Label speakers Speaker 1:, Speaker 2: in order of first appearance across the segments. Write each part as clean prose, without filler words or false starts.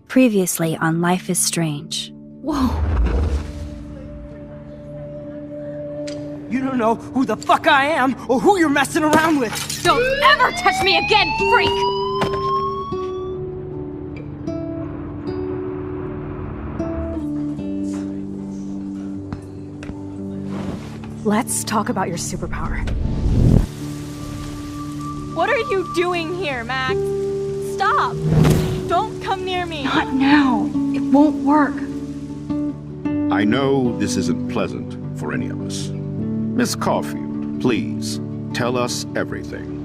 Speaker 1: Previously on Life is Strange.
Speaker 2: Whoa!
Speaker 3: You don't know who the fuck I am or who you're messing around with!
Speaker 2: Don't ever touch me again, freak! Let's talk about your superpower.
Speaker 4: What are you doing here, Max? Stop! Don't come near me!
Speaker 2: Not now. It won't work.
Speaker 5: I know this isn't pleasant for any of us. Miss Caulfield, please, tell us everything.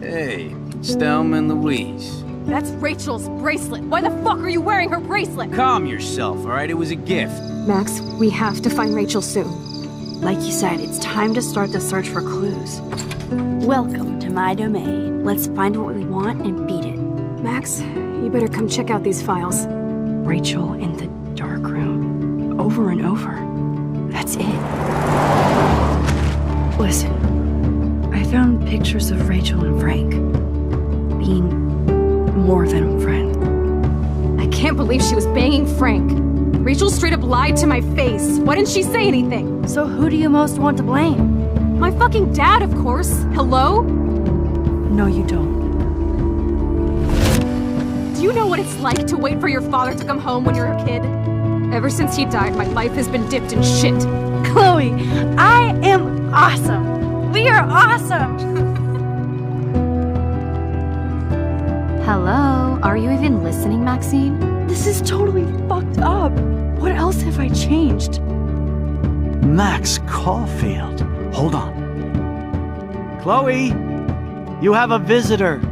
Speaker 6: Hey, it's Thelma and Louise.
Speaker 2: That's Rachel's bracelet. Why the fuck are you wearing her bracelet?
Speaker 6: Calm yourself, alright? It was a gift.
Speaker 2: Max, we have to find Rachel soon.
Speaker 1: Like you said, it's time to start the search for clues. Welcome to my domain. Let's find what we want and beat it.
Speaker 2: Max, you better come check out these files.
Speaker 1: Rachel in the dark room. Over and over. That's it. Listen, I found pictures of Rachel and Frank being more than a friend.
Speaker 2: I can't believe she was banging Frank. Rachel straight up lied to my face. Why didn't she say anything?
Speaker 1: So who do you most want to blame?
Speaker 2: My fucking dad, of course. Hello?
Speaker 1: No, you don't.
Speaker 2: Do you know what it's like to wait for your father to come home when you're a kid? Ever since he died, my life has been dipped in shit.
Speaker 1: Chloe, I am awesome. We are awesome.
Speaker 7: Hello? Are you even listening, Maxine?
Speaker 1: This is totally fucked up. What else have I changed?
Speaker 8: Max Caulfield. Hold on. Chloe, you have a visitor.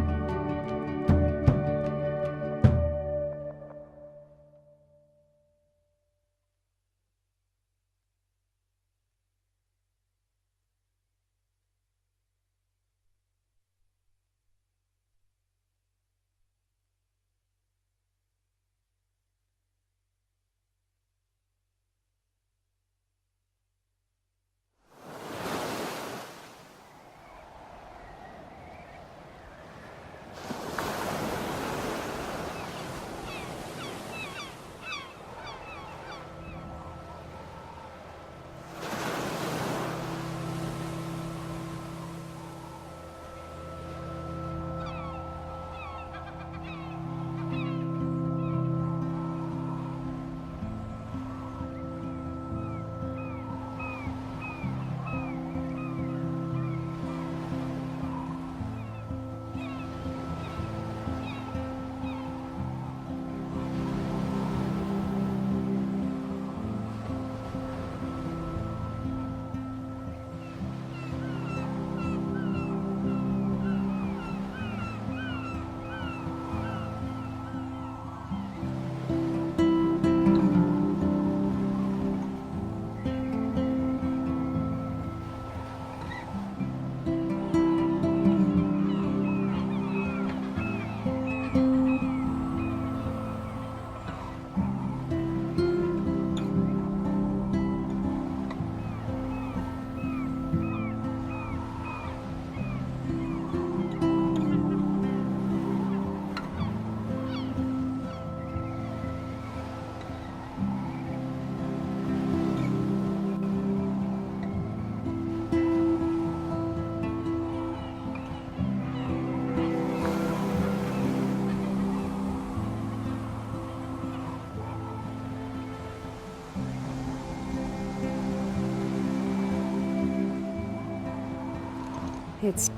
Speaker 2: It's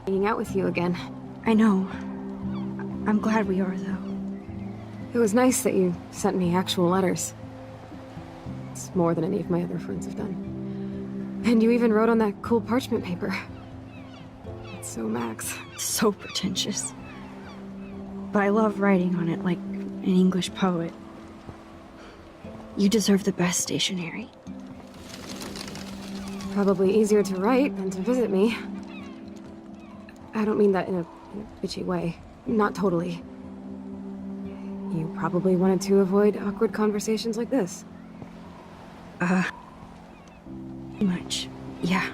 Speaker 2: hanging out with you again.
Speaker 1: I know. I'm glad we are, though.
Speaker 2: It was nice that you sent me actual letters. It's more than any of my other friends have done. And you even wrote on that cool parchment paper. It's so Max.
Speaker 1: So pretentious. But I love writing on it like an English poet. You deserve the best stationery.
Speaker 2: Probably easier to write than to visit me. I don't mean that in a bitchy way. Not totally. You probably wanted to avoid awkward conversations like this.
Speaker 1: Much. Yeah.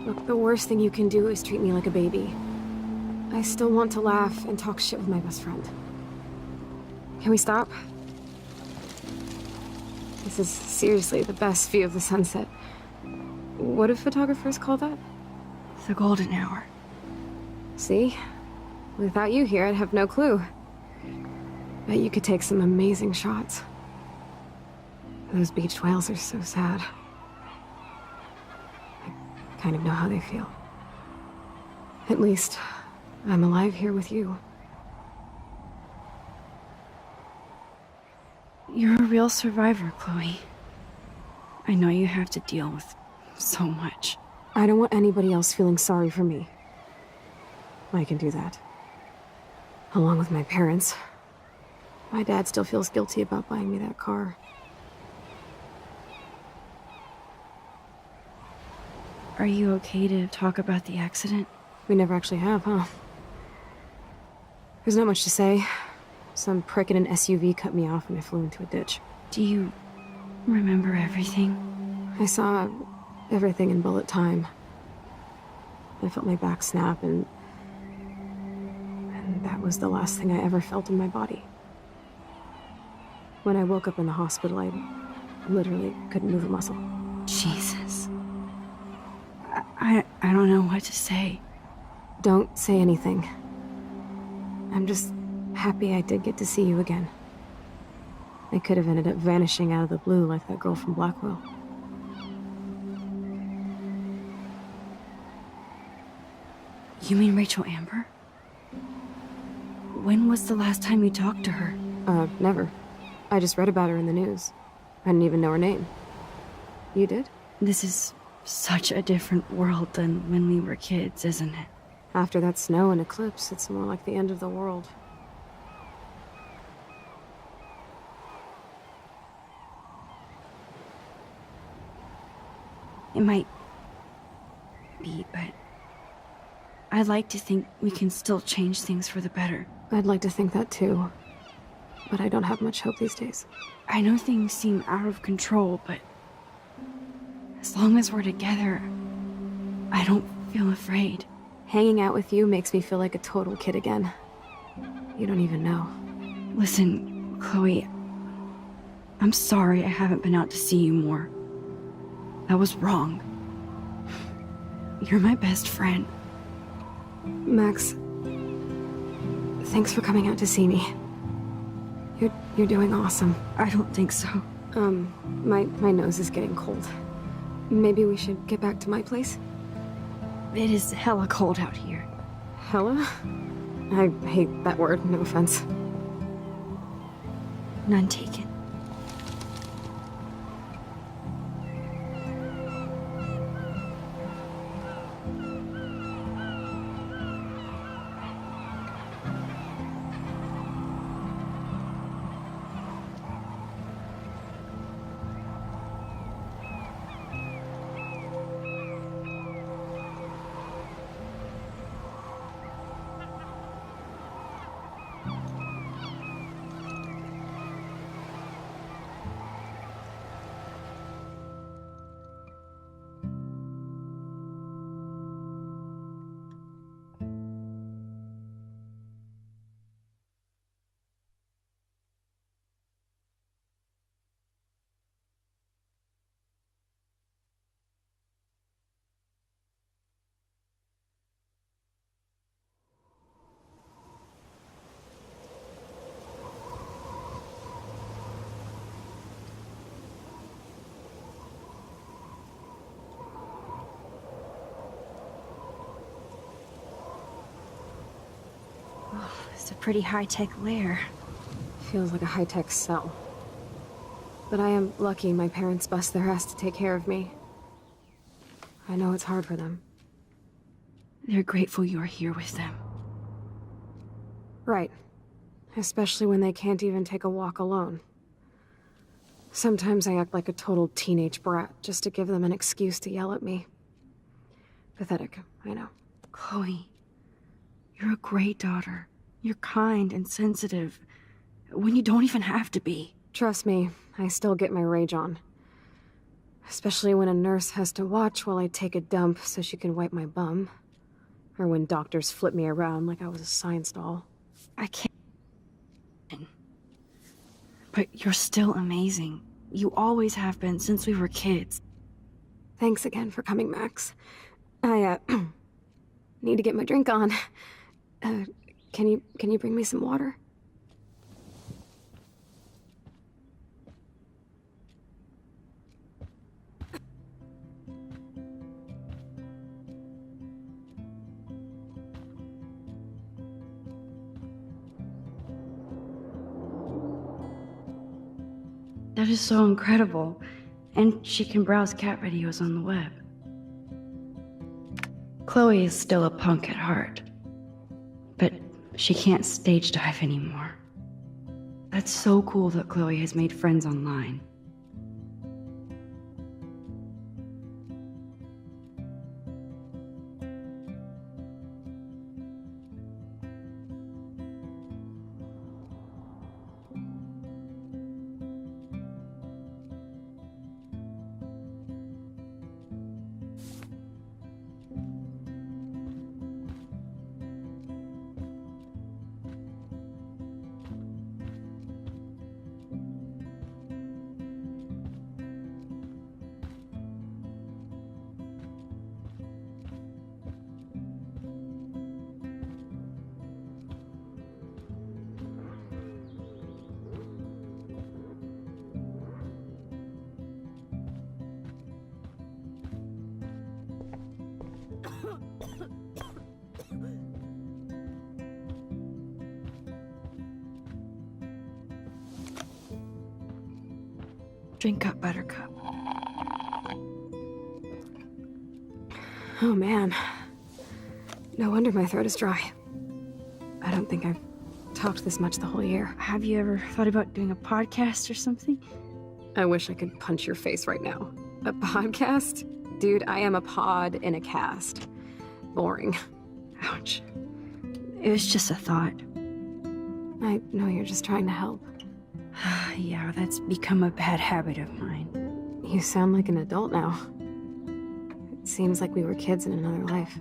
Speaker 2: Look, the worst thing you can do is treat me like a baby. I still want to laugh and talk shit with my best friend. Can we stop? This is seriously the best view of the sunset. What do photographers call that?
Speaker 1: The golden hour.
Speaker 2: See? Without you here, I'd have no clue. Bet you could take some amazing shots. Those beached whales are so sad. I kind of know how they feel. At least, I'm alive here with you.
Speaker 1: You're a real survivor, Chloe. I know you have to deal with so much.
Speaker 2: I don't want anybody else feeling sorry for me. I can do that. Along with my parents. My dad still feels guilty about buying me that car.
Speaker 1: Are you okay to talk about the accident?
Speaker 2: We never actually have, huh? There's not much to say. Some prick in an SUV cut me off and I flew into a ditch.
Speaker 1: Do you remember everything?
Speaker 2: I saw everything in bullet time. I felt my back snap and that was the last thing I ever felt in my body. When I woke up in the hospital, I literally couldn't move a muscle.
Speaker 1: Jesus. I don't know what to say.
Speaker 2: Don't say anything. I'm just happy I did get to see you again. I could have ended up vanishing out of the blue like that girl from Blackwell.
Speaker 1: You mean Rachel Amber? When was the last time you talked to her?
Speaker 2: Never. I just read about her in the news. I didn't even know her name. You did?
Speaker 1: This is such a different world than when we were kids, isn't it?
Speaker 2: After that snow and eclipse, it's more like the end of the world.
Speaker 1: It might be, but I'd like to think we can still change things for the better.
Speaker 2: I'd like to think that too. But I don't have much hope these days.
Speaker 1: I know things seem out of control, but as long as we're together, I don't feel afraid.
Speaker 2: Hanging out with you makes me feel like a total kid again. You don't even know.
Speaker 1: Listen, Chloe, I'm sorry I haven't been out to see you more. That was wrong. You're my best friend.
Speaker 2: Max, thanks for coming out to see me. You're doing awesome.
Speaker 1: I don't think so.
Speaker 2: My nose is getting cold. Maybe we should get back to my place?
Speaker 1: It is hella cold out here.
Speaker 2: Hella? I hate that word, no offense.
Speaker 1: None taken. It's a pretty high-tech lair.
Speaker 2: Feels like a high-tech cell. But I am lucky my parents bust their ass to take care of me. I know it's hard for them.
Speaker 1: They're grateful you're here with them.
Speaker 2: Right. Especially when they can't even take a walk alone. Sometimes I act like a total teenage brat just to give them an excuse to yell at me. Pathetic, I know.
Speaker 1: Chloe, you're a great daughter. You're kind and sensitive when you don't even have to be.
Speaker 2: Trust me, I still get my rage on. Especially when a nurse has to watch while I take a dump so she can wipe my bum. Or when doctors flip me around like I was a science doll.
Speaker 1: I can't. But you're still amazing. You always have been since we were kids.
Speaker 2: Thanks again for coming, Max. I, need to get my drink on. Can you bring me some water?
Speaker 1: That is so incredible. And she can browse cat videos on the web. Chloe is still a punk at heart. But she can't stage dive anymore. That's so cool that Chloe has made friends online. Drink up, Buttercup.
Speaker 2: Oh man. No wonder my throat is dry. I don't think I've talked this much the whole year.
Speaker 1: Have you ever thought about doing a podcast or something?
Speaker 2: I wish I could punch your face right now. A podcast? Dude, I am a pod in a cast. Boring.
Speaker 1: Ouch. It was just a thought.
Speaker 2: I know you're just trying to help.
Speaker 1: Yeah, that's become a bad habit of mine.
Speaker 2: You sound like an adult now. It seems like we were kids in another life.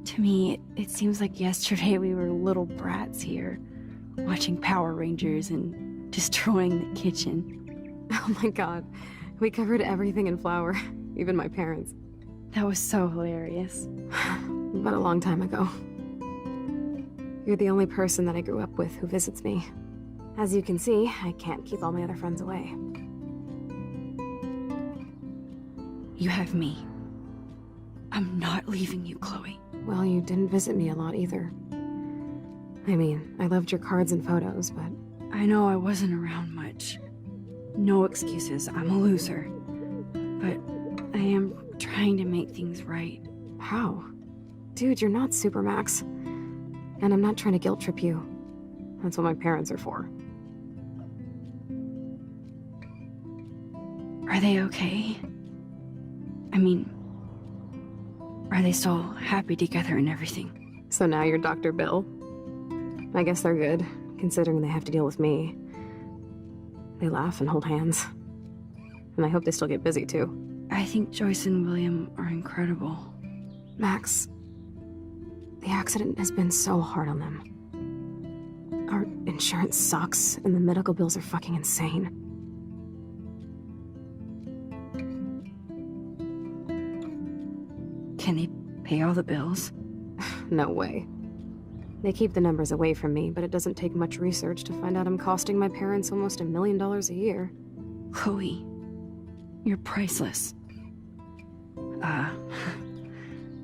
Speaker 1: To me, it seems like yesterday we were little brats here, watching Power Rangers and destroying the kitchen.
Speaker 2: Oh my god. We covered everything in flour. Even my parents.
Speaker 1: That was so hilarious.
Speaker 2: But a long time ago. You're the only person that I grew up with who visits me. As you can see, I can't keep all my other friends away.
Speaker 1: You have me. I'm not leaving you, Chloe.
Speaker 2: Well, you didn't visit me a lot either. I mean, I loved your cards and photos, but...
Speaker 1: I know I wasn't around much. No excuses, I'm a loser. But I am trying to make things right.
Speaker 2: How? Dude, you're not Supermax. And I'm not trying to guilt trip you. That's what my parents are for.
Speaker 1: Are they okay? I mean, are they still happy together and everything?
Speaker 2: So now you're Dr. Bill? I guess they're good, considering they have to deal with me. They laugh and hold hands. And I hope they still get busy, too.
Speaker 1: I think Joyce and William are incredible.
Speaker 2: Max, the accident has been so hard on them. Our insurance sucks, and the medical bills are fucking insane.
Speaker 1: Can they pay all the bills?
Speaker 2: No way. They keep the numbers away from me, but it doesn't take much research to find out I'm costing my parents almost $1 million a year.
Speaker 1: Chloe, you're priceless.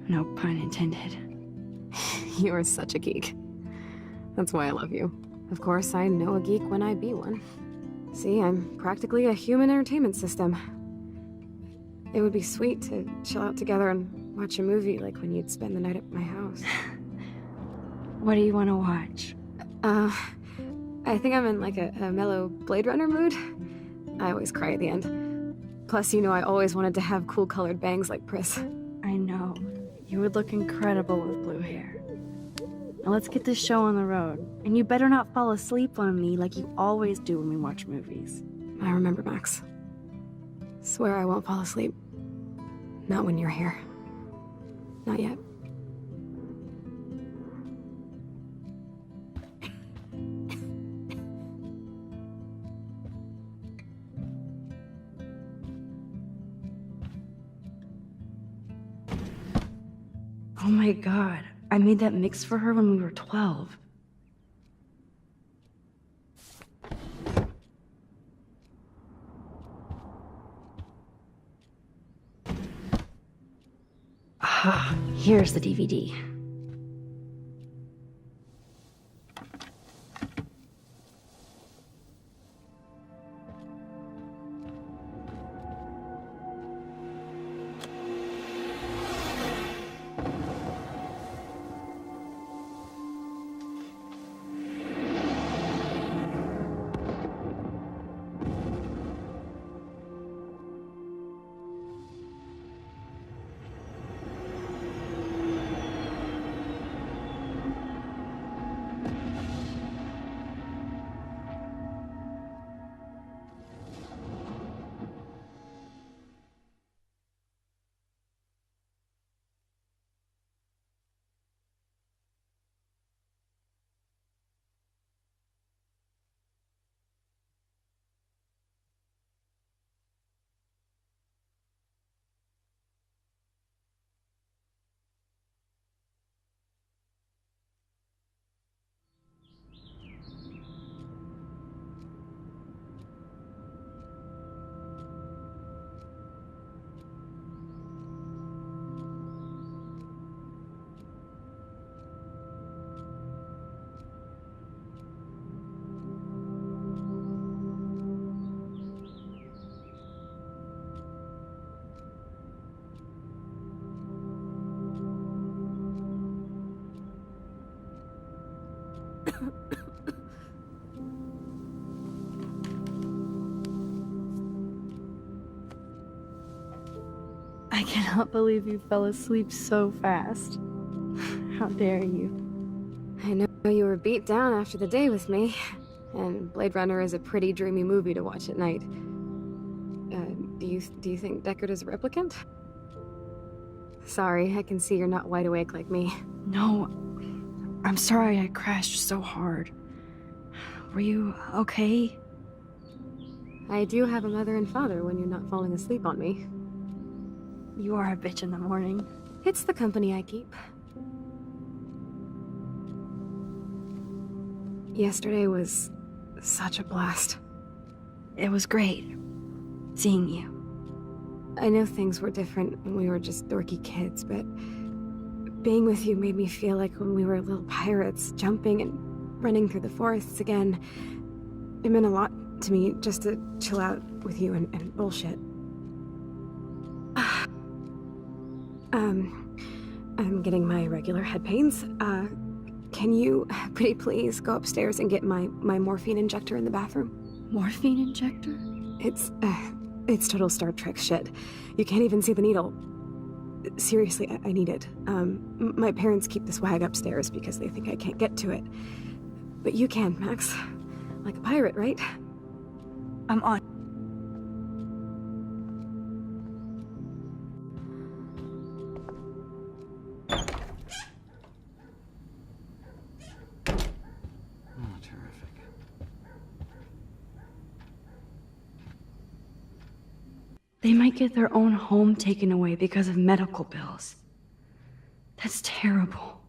Speaker 1: No pun intended.
Speaker 2: You are such a geek. That's why I love you. Of course, I know a geek when I be one. See, I'm practically a human entertainment system. It would be sweet to chill out together and watch a movie like when you'd spend the night at my house.
Speaker 1: What do you want to watch?
Speaker 2: I think I'm in like a mellow Blade Runner mood. I always cry at the end. Plus, you know, I always wanted to have cool colored bangs like Pris.
Speaker 1: I know. You would look incredible with blue hair. Now let's get this show on the road. And you better not fall asleep on me like you always do when we watch movies.
Speaker 2: I remember, Max. Swear I won't fall asleep. Not when you're here. Not yet.
Speaker 1: Oh my god. I made that mix for her when we were 12. Ah, here's the DVD. I cannot believe you fell asleep so fast. How dare you?
Speaker 2: I know you were beat down after the day with me, and Blade Runner is a pretty dreamy movie to watch at night. Do you think Deckard is a replicant? Sorry, I can see you're not wide awake like me.
Speaker 1: No, I'm sorry I crashed so hard. Were you okay?
Speaker 2: I do have a mother and father when you're not falling asleep on me.
Speaker 1: You are a bitch in the morning.
Speaker 2: It's the company I keep. Yesterday was such a blast.
Speaker 1: It was great seeing you.
Speaker 2: I know things were different when we were just dorky kids, but being with you made me feel like when we were little pirates, jumping and running through the forests again. It meant a lot to me just to chill out with you and bullshit. I'm getting my regular head pains. Can you, pretty please, go upstairs and get my morphine injector in the bathroom?
Speaker 1: Morphine injector?
Speaker 2: It's total Star Trek shit. You can't even see the needle. Seriously, I need it. My parents keep the swag upstairs because they think I can't get to it. But you can, Max. Like a pirate, right?
Speaker 1: I'm on.
Speaker 8: Oh, terrific.
Speaker 1: They might get their own home taken away because of medical bills. That's terrible.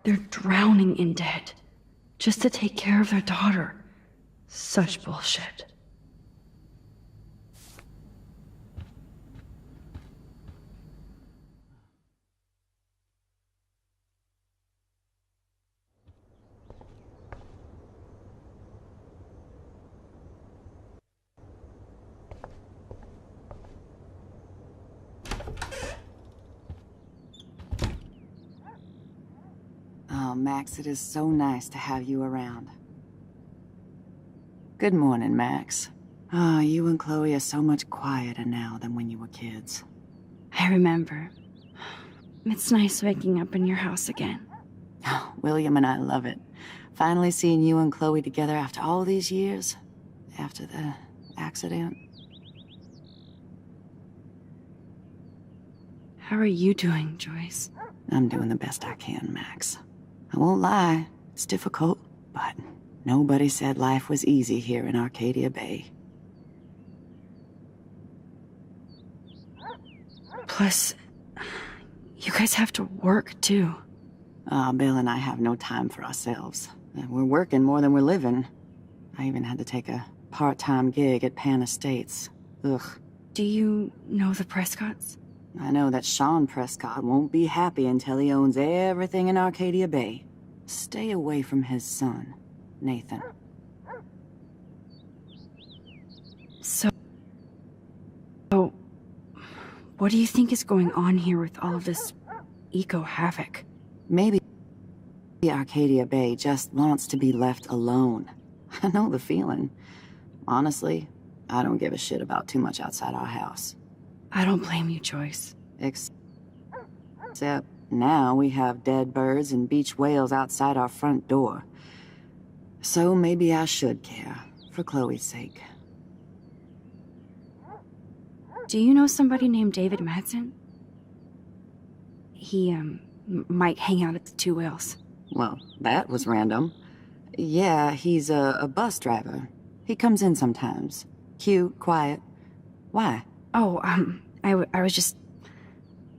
Speaker 1: They're drowning in debt just to take care of their daughter. Such bullshit.
Speaker 8: Oh, Max, it is so nice to have you around. Good morning, Max. Ah, you and Chloe are so much quieter now than when you were kids.
Speaker 1: I remember. It's nice waking up in your house again.
Speaker 8: Oh, William and I love it. Finally seeing you and Chloe together after all these years. After the accident.
Speaker 1: How are you doing, Joyce?
Speaker 8: I'm doing the best I can, Max. I won't lie, it's difficult, but nobody said life was easy here in Arcadia Bay.
Speaker 1: Plus, you guys have to work, too.
Speaker 8: Bill and I have no time for ourselves. We're working more than we're living. I even had to take a part-time gig at Pan Estates. Ugh.
Speaker 1: Do you know the Prescotts?
Speaker 8: I know that Sean Prescott won't be happy until he owns everything in Arcadia Bay. Stay away from his son, Nathan.
Speaker 1: So, what do you think is going on here with all of this eco-havoc?
Speaker 8: Maybe Arcadia Bay just wants to be left alone. I know the feeling. Honestly, I don't give a shit about too much outside our house.
Speaker 1: I don't blame you, Joyce.
Speaker 8: Except now we have dead birds and beach whales outside our front door. So maybe I should care, for Chloe's sake.
Speaker 1: Do you know somebody named David Madsen? He, might hang out at the Two Whales.
Speaker 8: Well, that was random. Yeah, he's a bus driver. He comes in sometimes. Cute, quiet. Why?
Speaker 1: Oh, I was just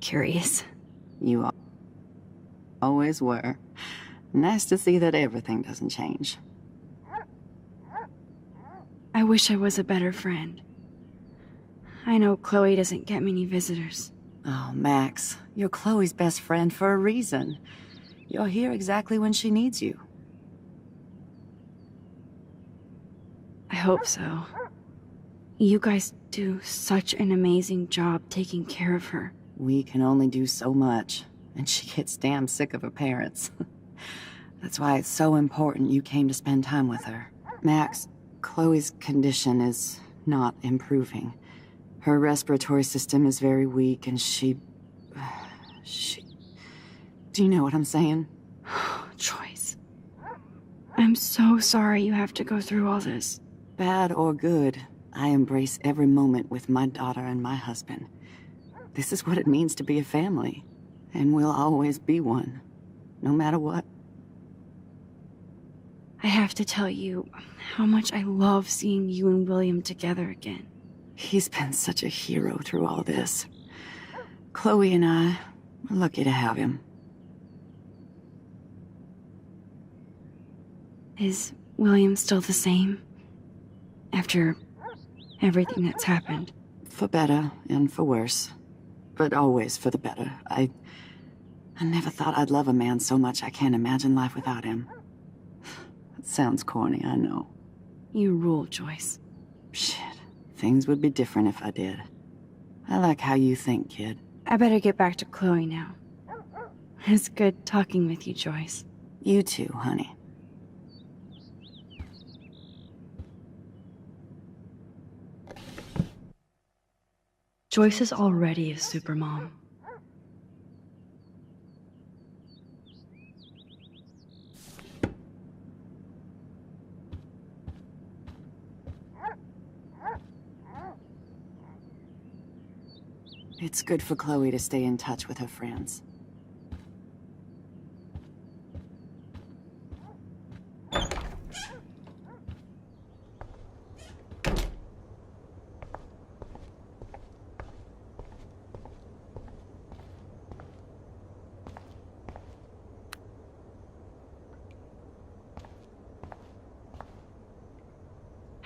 Speaker 1: curious.
Speaker 8: You always were. Nice to see that everything doesn't change.
Speaker 1: I wish I was a better friend. I know Chloe doesn't get many visitors.
Speaker 8: Oh, Max, you're Chloe's best friend for a reason. You're here exactly when she needs you.
Speaker 1: I hope so. You guys do such an amazing job taking care of her.
Speaker 8: We can only do so much, and she gets damn sick of her parents. That's why it's so important you came to spend time with her. Max, Chloe's condition is not improving. Her respiratory system is very weak, and she... Do you know what I'm saying?
Speaker 1: Joyce. I'm so sorry you have to go through all this.
Speaker 8: Bad or good, I embrace every moment with my daughter and my husband. This is what it means to be a family, and we'll always be one, no matter what.
Speaker 1: I have to tell you how much I love seeing you and William together again.
Speaker 8: He's been such a hero through all this. Chloe and I are lucky to have him.
Speaker 1: Is William still the same? After everything that's happened?
Speaker 8: For better and for worse. But always for the better. I never thought I'd love a man so much I can't imagine life without him. It sounds corny, I know.
Speaker 1: You rule, Joyce.
Speaker 8: Shit. Things would be different if I did. I like how you think, kid.
Speaker 1: I better get back to Chloe now. It's good talking with you, Joyce.
Speaker 8: You too, honey.
Speaker 1: Joyce is already a supermom.
Speaker 8: It's good for Chloe to stay in touch with her friends.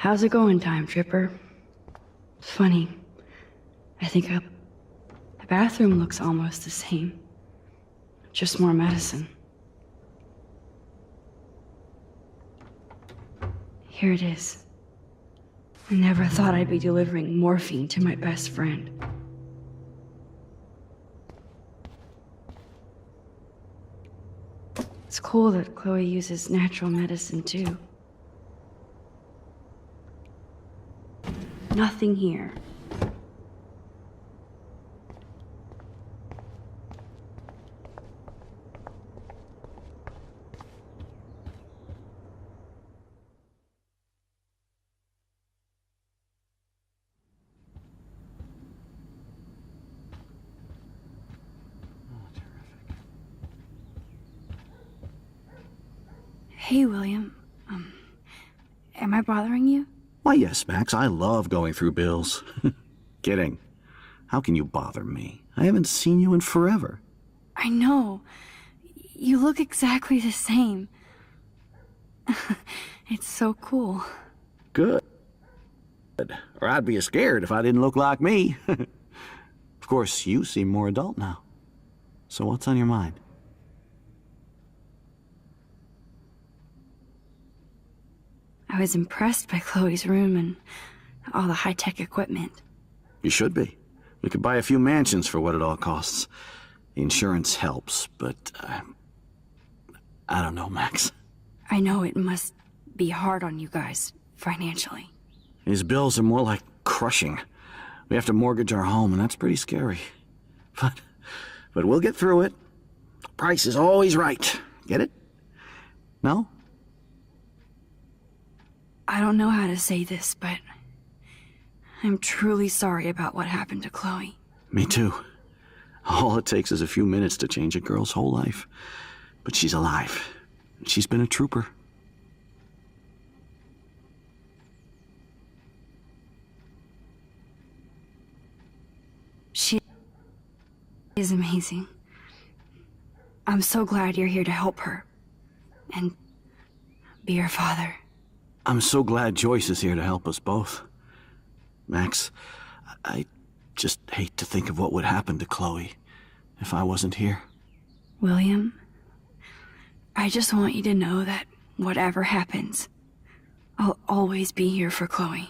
Speaker 1: How's it going, Time Tripper? It's funny. I think the bathroom looks almost the same. Just more medicine. Here it is. I never thought I'd be delivering morphine to my best friend. It's cool that Chloe uses natural medicine too. Nothing here. Hey, William. Am I bothering you?
Speaker 9: Why, yes, Max. I love going through bills. Kidding. How can you bother me? I haven't seen you in forever.
Speaker 1: I know. You look exactly the same. It's so cool.
Speaker 9: Good. Or I'd be scared if I didn't look like me. Of course, you seem more adult now. So what's on your mind?
Speaker 1: I was impressed by Chloe's room and all the high-tech equipment.
Speaker 9: You should be. We could buy a few mansions for what it all costs. The insurance helps, but I don't know, Max.
Speaker 1: I know it must be hard on you guys, financially.
Speaker 9: These bills are more like crushing. We have to mortgage our home, and that's pretty scary. But we'll get through it. Price is always right. Get it? No?
Speaker 1: I don't know how to say this, but I'm truly sorry about what happened to Chloe.
Speaker 9: Me too. All it takes is a few minutes to change a girl's whole life. But she's alive. She's been a trooper.
Speaker 1: She is amazing. I'm so glad you're here to help her. And be her father.
Speaker 9: I'm so glad Joyce is here to help us both. Max, I just hate to think of what would happen to Chloe if I wasn't here.
Speaker 1: William, I just want you to know that whatever happens, I'll always be here for Chloe.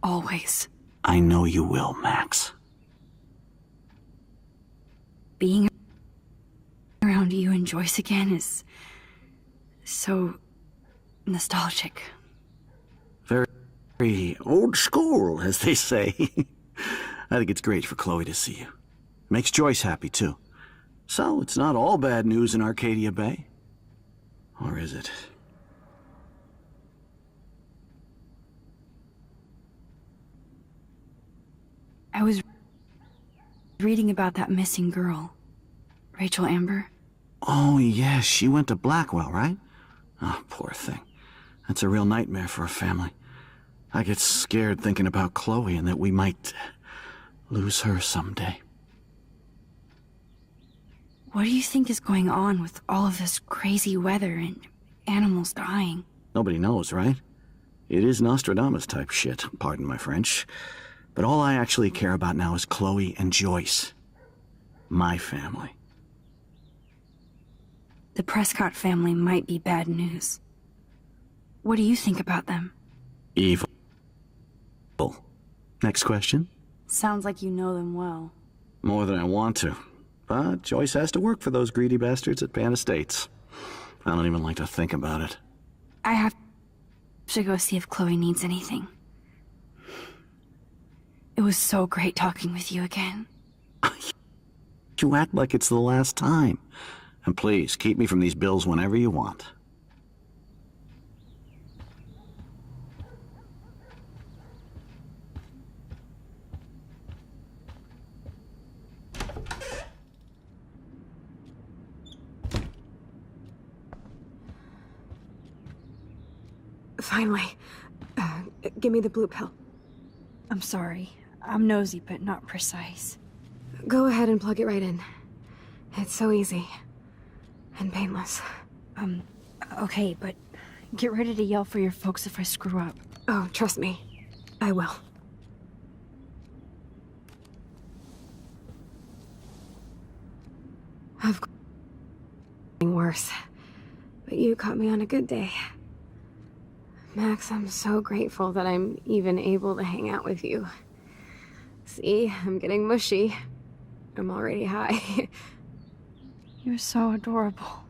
Speaker 1: Always.
Speaker 9: I know you will, Max.
Speaker 1: Being around you and Joyce again is so nostalgic.
Speaker 9: Very old school, as they say. I think it's great for Chloe to see you. Makes Joyce happy, too. So, it's not all bad news in Arcadia Bay. Or is it?
Speaker 1: I was reading about that missing girl, Rachel Amber.
Speaker 9: Oh, yes, she went to Blackwell, right? Oh, poor thing. That's a real nightmare for a family. I get scared thinking about Chloe and that we might lose her someday.
Speaker 1: What do you think is going on with all of this crazy weather and animals dying?
Speaker 9: Nobody knows, right? It is Nostradamus type shit, pardon my French. But all I actually care about now is Chloe and Joyce. My family.
Speaker 1: The Prescott family might be bad news. What do you think about them?
Speaker 9: Evil. Next question?
Speaker 1: Sounds like you know them well.
Speaker 9: More than I want to. But Joyce has to work for those greedy bastards at Pan Estates. I don't even like to think about it.
Speaker 1: I have to go see if Chloe needs anything. It was so great talking with you again.
Speaker 9: You act like it's the last time. And please, keep me from these bills whenever you want.
Speaker 2: Finally. Give me the blue pill.
Speaker 1: I'm sorry. I'm nosy, but not precise.
Speaker 2: Go ahead and plug it right in. It's so easy. And painless.
Speaker 1: Okay, but get ready to yell for your folks if I screw up.
Speaker 2: Oh, trust me. I will. Of course, worse. But you caught me on a good day. Max, I'm so grateful that I'm even able to hang out with you. See, I'm getting mushy. I'm already high.
Speaker 1: You're so adorable.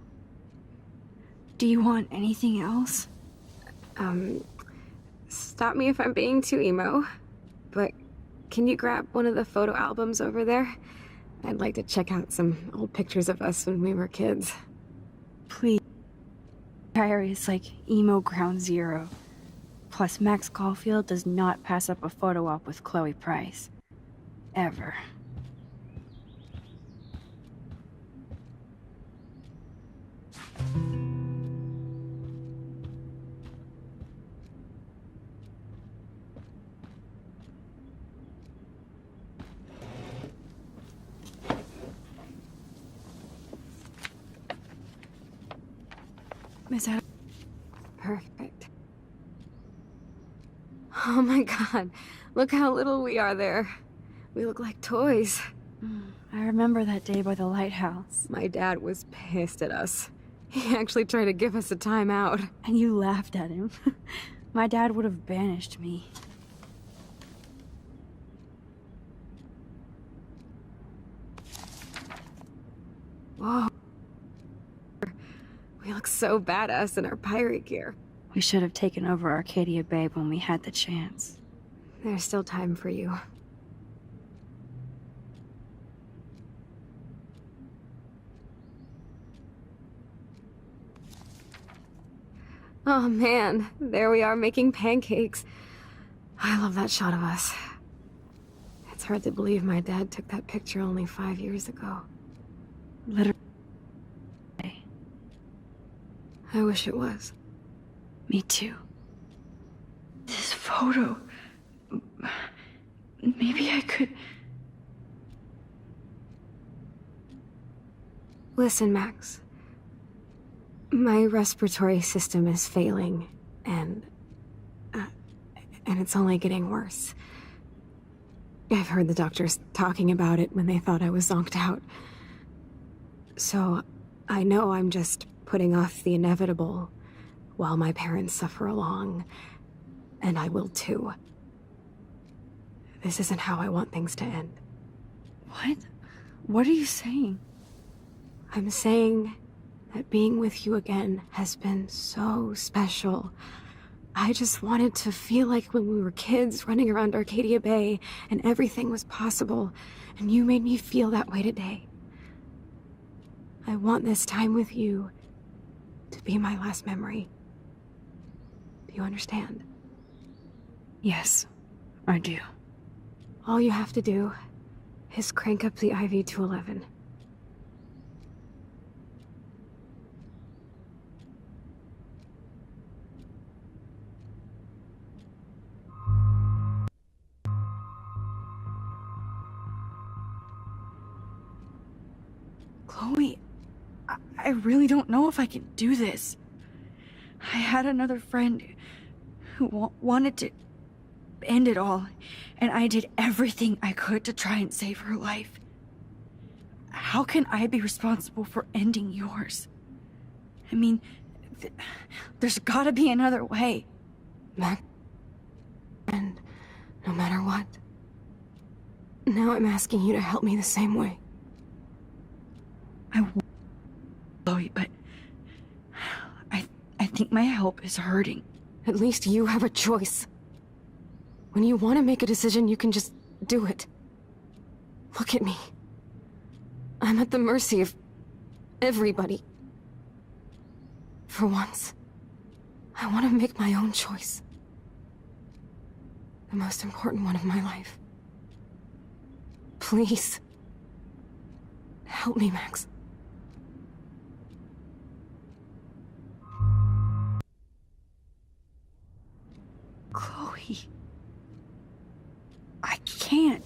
Speaker 1: Do you want anything else?
Speaker 2: Stop me if I'm being too emo, but can you grab one of the photo albums over there? I'd like to check out some old pictures of us when we were kids.
Speaker 1: Please. Diary is like emo ground zero. Plus, Max Caulfield does not pass up a photo op with Chloe Price. Ever. Is that
Speaker 2: Perfect. Oh my god, look how little we are there. We look like toys.
Speaker 1: I remember that day by the lighthouse.
Speaker 2: My dad was pissed at us. He actually tried to give us a timeout.
Speaker 1: And you laughed at him. My dad would have banished me.
Speaker 2: Whoa. We look so badass in our pirate gear.
Speaker 1: We should have taken over Arcadia Bay when we had the chance.
Speaker 2: There's still time for you. Oh man, there we are making pancakes. I love that shot of us. It's hard to believe my dad took that picture only 5 years ago.
Speaker 1: Literally.
Speaker 2: I wish it was.
Speaker 1: Me too. This photo... Maybe I could...
Speaker 2: Listen, Max. My respiratory system is failing, and it's only getting worse. I've heard the doctors talking about it when they thought I was zonked out. So, I know I'm just putting off the inevitable while my parents suffer along, and I will too. This isn't how I want things to end.
Speaker 1: What? What are you saying?
Speaker 2: I'm saying that being with you again has been so special. I just wanted to feel like when we were kids running around Arcadia Bay and everything was possible, and you made me feel that way today. I want this time with you to be my last memory. Do you understand?
Speaker 1: Yes, I do.
Speaker 2: All you have to do is crank up the IV to 11.
Speaker 1: Chloe, I really don't know if I can do this. I had another friend who wanted to end it all, and I did everything I could to try and save her life. How can I be responsible for ending yours? I mean, there's gotta be another way.
Speaker 2: Mac, and no matter what, now I'm asking you to help me the same way.
Speaker 1: I will, Chloe, but I think my help is hurting.
Speaker 2: At least you have a choice. When you want to make a decision, you can just do it. Look at me. I'm at the mercy of everybody. For once, I want to make my own choice. The most important one of my life. Please. Help me, Max.
Speaker 1: Chloe. I can't.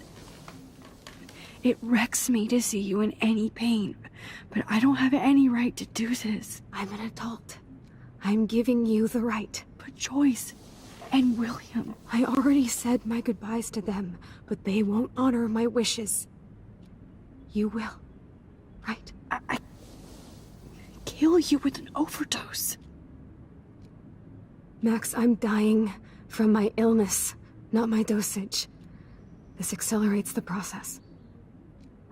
Speaker 1: It wrecks me to see you in any pain, but I don't have any right to do this.
Speaker 2: I'm an adult. I'm giving you the right.
Speaker 1: But Joyce, And William.
Speaker 2: I already said my goodbyes to them, but they won't honor my wishes. You will, right?
Speaker 1: I kill you with an overdose.
Speaker 2: Max, I'm dying from my illness, not my dosage. This accelerates the process.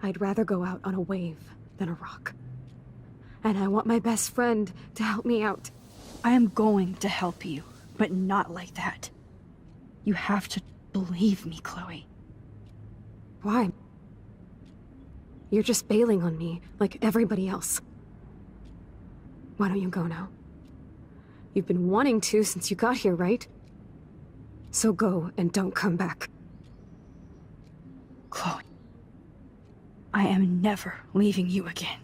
Speaker 2: I'd rather go out on a wave than a rock. And I want my best friend to help me out.
Speaker 1: I am going to help you, but not like that. You have to believe me, Chloe.
Speaker 2: Why? You're just bailing on me, like everybody else. Why don't you go now? You've been wanting to since you got here, right? So go and don't come back.
Speaker 1: Chloe, I am never leaving you again.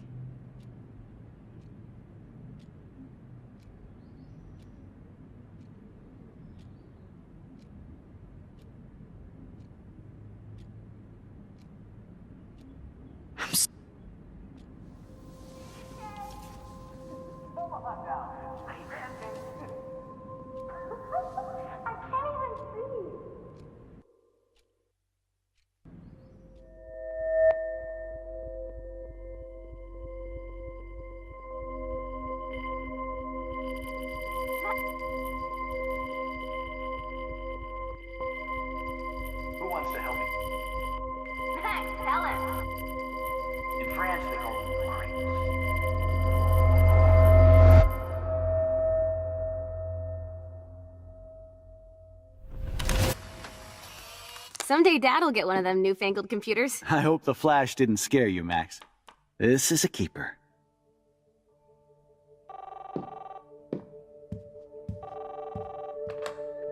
Speaker 10: Who wants to help me?
Speaker 7: Max, tell him.
Speaker 10: In France, they call them crates.
Speaker 2: Someday Dad'll get one of them newfangled computers.
Speaker 6: I hope the flash didn't scare you, Max. This is a keeper.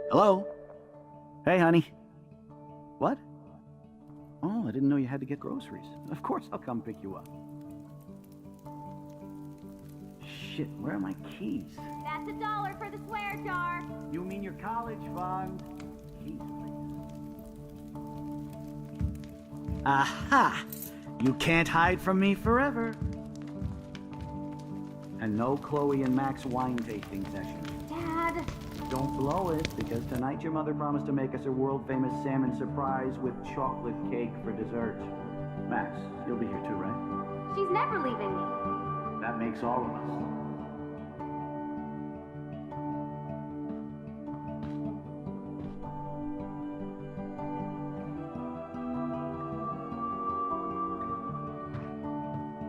Speaker 6: Hello? Hey, honey. What? Oh, I didn't know you had to get groceries. Of course I'll come pick you up. Shit, where are my keys?
Speaker 7: That's $1 for the swear jar.
Speaker 6: You mean your college fund? Keys, please. Aha! You can't hide from me forever. And no Chloe and Max wine tasting session.
Speaker 7: Dad.
Speaker 6: Don't blow it, because tonight your mother promised to make us a world-famous salmon surprise with chocolate cake for dessert. Max, you'll be here too, right?
Speaker 7: She's never leaving me.
Speaker 6: That makes all of us.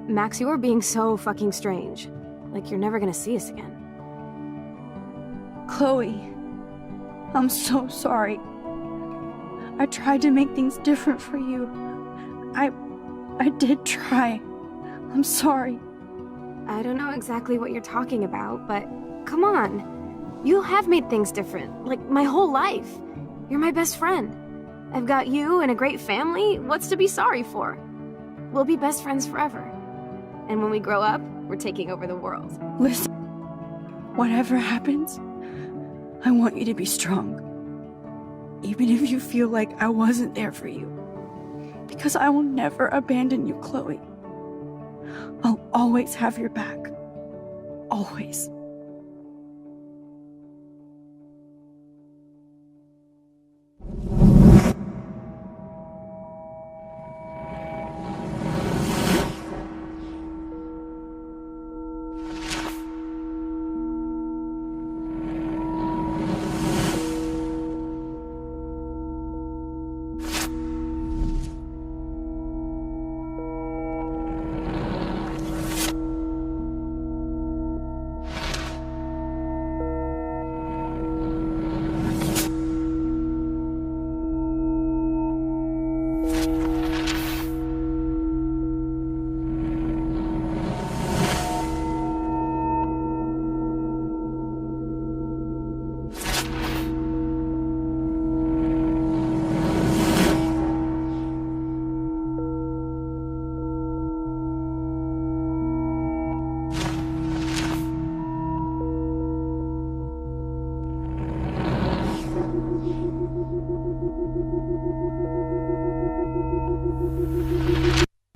Speaker 2: Max, you are being so fucking strange. Like you're never gonna see us again.
Speaker 1: Chloe, I'm so sorry. I tried to make things different for you. I did try. I'm sorry.
Speaker 2: I don't know exactly what you're talking about, but come on. You have made things different, like my whole life. You're my best friend. I've got you and a great family. What's to be sorry for? We'll be best friends forever. And when we grow up, we're taking over the world.
Speaker 1: Listen, whatever happens, I want you to be strong. Even if you feel like I wasn't there for you. Because I will never abandon you, Chloe. I'll always have your back. Always.